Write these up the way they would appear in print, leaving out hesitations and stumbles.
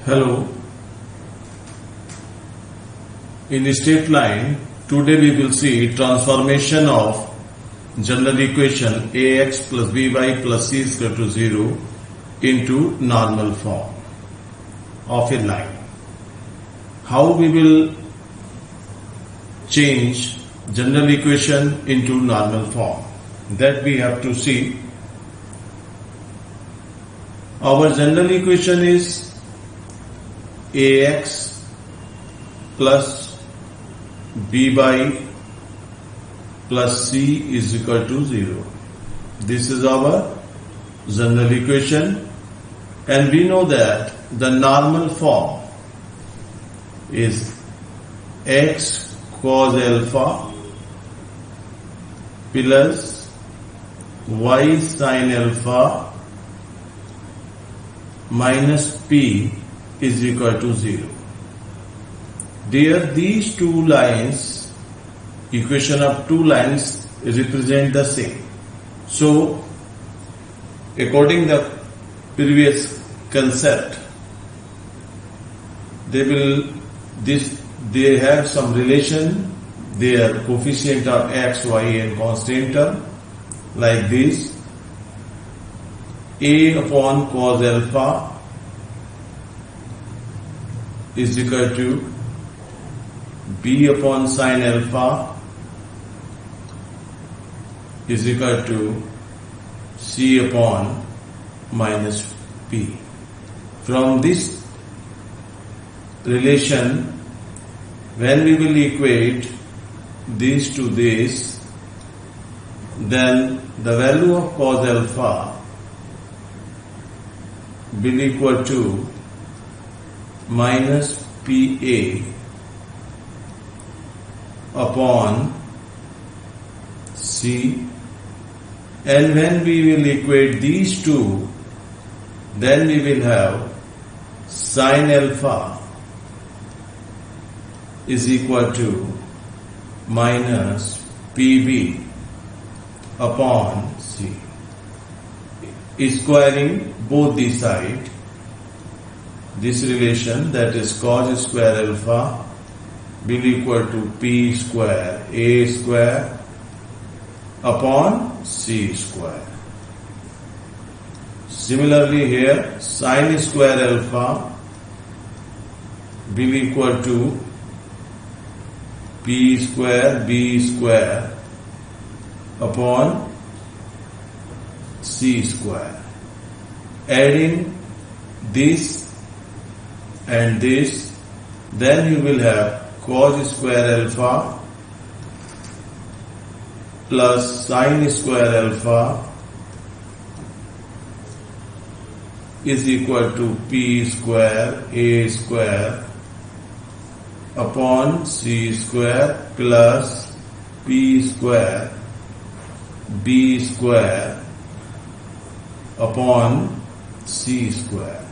Hello. In the straight line, today we will see transformation of general equation ax plus by plus c is equal to 0 into normal form of a line. How we will change general equation into normal form, that we have to see. Our general equation is ax plus by plus c is equal to 0. This is our general equation, and we know that the normal form is x cos alpha plus y sin alpha minus p is equal to 0. There, these two lines, equation of two lines represent the same. So, according to the previous concept, they have some relation. Their coefficient of x, y, and constant term, like this: a upon cos alpha is equal to b upon sin alpha is equal to c upon minus p. From this relation, when we will equate this to this, then the value of cos alpha will equal to minus PA upon C, and when we will equate these two, then we will have sin alpha is equal to minus PB upon C. Squaring both the side, this relation, that is cos square alpha, will equal to P square A square upon C square. Similarly here, sin square alpha will equal to P square B square upon C square. Adding this and this, then you will have cos square alpha plus sin square alpha is equal to P square A square upon C square plus P square B square upon C square.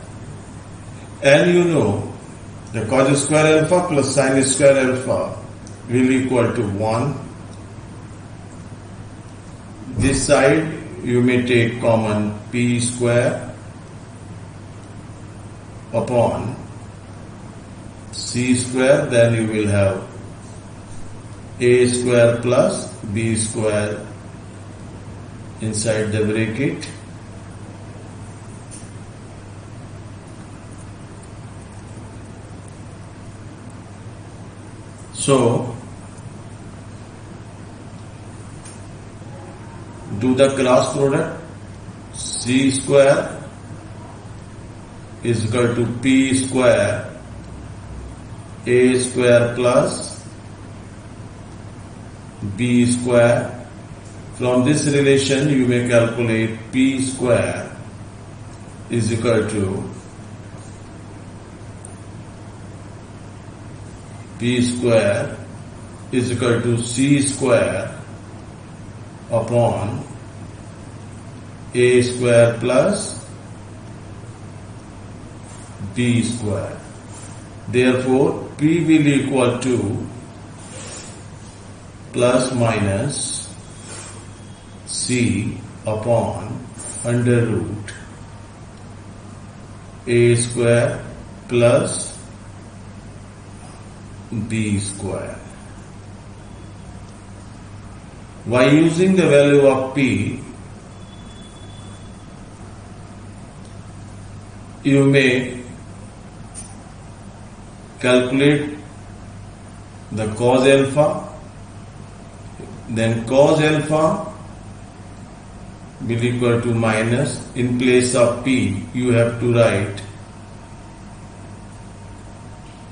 And you know the cos square alpha plus sin square alpha will equal to 1. This side you may take common P square upon C square, then you will have A square plus B square inside the bracket. So, do the cross product. C square is equal to P square A square plus B square. From this relation, you may calculate P square is equal to P square is equal to C square upon A square plus B square. Therefore, P will equal to plus minus C upon under root A square plus b square. By using the value of p, you may calculate the cos alpha, then cos alpha will equal to minus, in place of p you have to write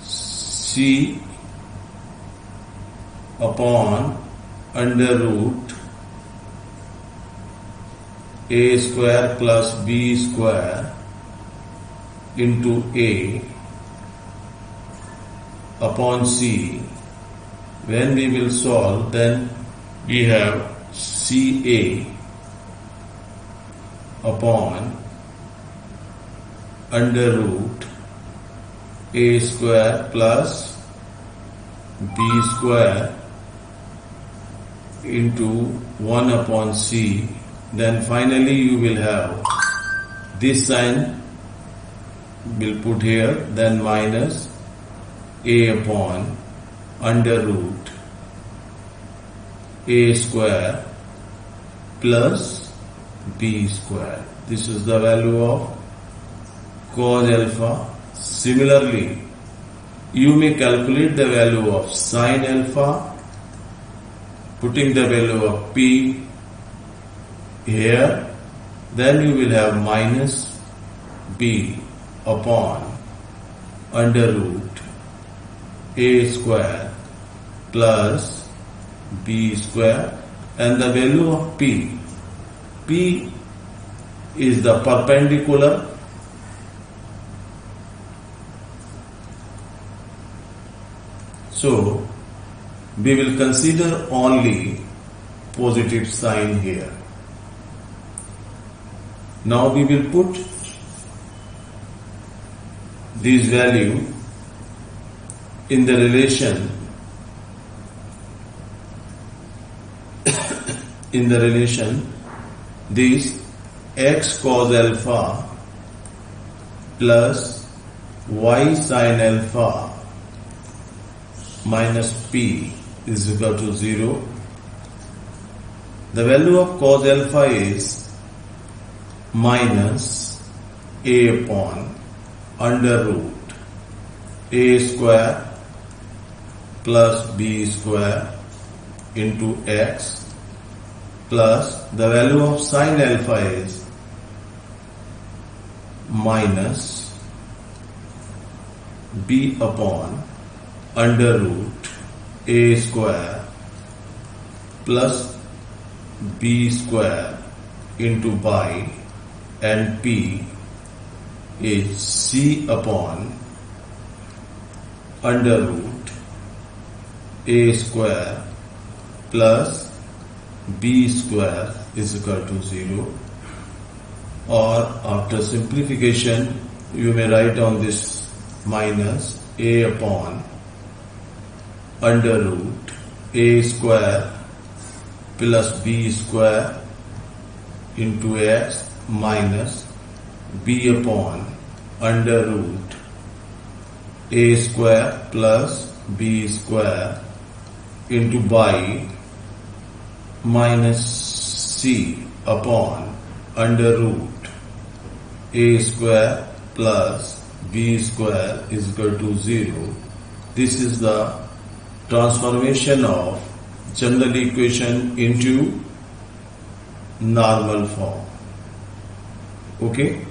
c upon under root a square plus b square into a upon c. When we will solve, then we have ca upon under root a square plus b square into 1 upon c. Then finally you will have this sign will put here, then minus a upon under root a square plus b square. This is the value of cos alpha. Similarly, you may calculate the value of sin alpha, putting the value of p here, then you will have minus b upon under root a square plus b square, and the value of p is the perpendicular, so we will consider only positive sign here. Now we will put this value in the relation this x cos alpha plus y sin alpha minus p is equal to 0. The value of cos alpha is minus a upon under root a square plus b square into x, plus the value of sin alpha is minus b upon under root a square plus b square into y, and p is c upon under root a square plus b square is equal to 0. Or after simplification, you may write down this minus a upon under root a square plus b square into x minus b upon under root a square plus b square into y minus c upon under root a square plus b square is equal to 0. This is the transformation of general equation into normal form. Okay.